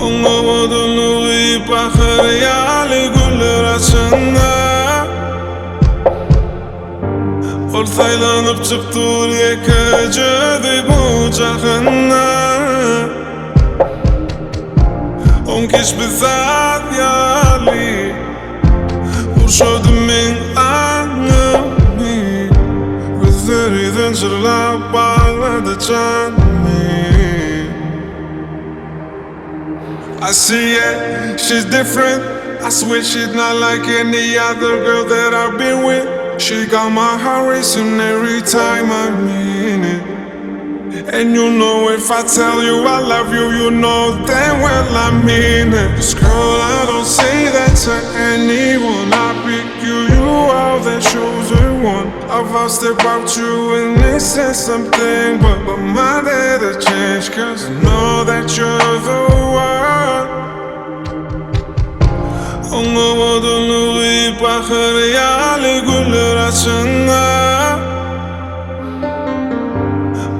Anlamadan uyuyup bakır yali güller açında. Ortaylanıp çıktır yekecedi bucağına. On kış bir zat yali Vurşoydum men anımı Gözleriden çırlap bağladı canımı I see it, she's different. I swear she's not like any other girl that I've been with. She got my heart racing every time I mean it. And you know if I tell you I love you, you know damn well I mean it. 'Cause girl, I don't say that to anyone. I pick you are the chosen one. I've asked about you and they said something, but my day to change. 'Cause I know that you're the one. Anlamadan uyuyup bakır yali güller açında.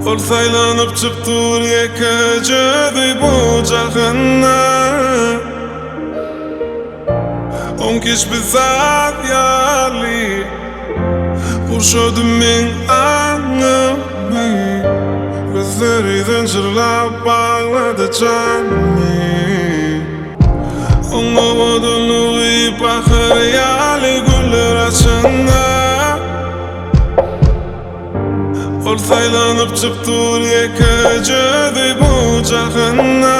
Ortaylanıp çıktır yekecedi bucağına. On kış bir zat yali Vurşoydum men anımı Gözleriden çırlap bağladı canımı Anlamadan uyuyup bakır yali güller açında. Ortaylanıp çıktır yekecedi bucağına.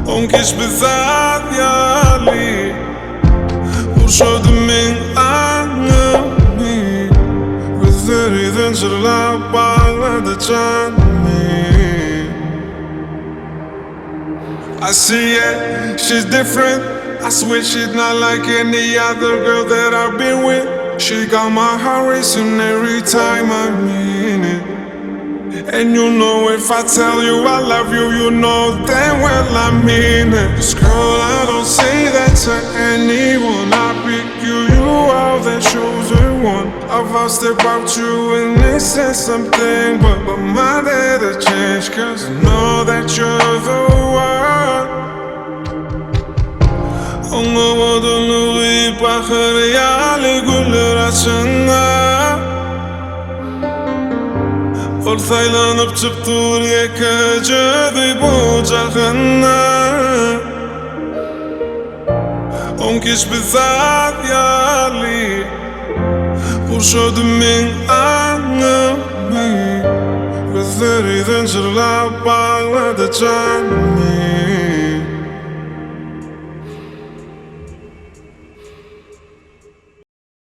On kış bir zat yali Vurşoydum men anımı Gözleriden çırlap bağladı canımı I see it, she's different. I swear she's not like any other girl that I've been with. She got my heart racing every time I mean it. And you know if I tell you I love you, you know damn well I mean it. 'Cause girl, I don't say that to anyone. I pick you are the chosen one. I've asked about you and they said something, but my day to change. 'Cause I know that you're the one. Anlamadan uyuyup bakır yali güller açında. Ortaylanıp çıktır yekecedi bucağına. On kış bir zat yali Vurşoydum men anımı Gözleriden çırlap bağladı canımı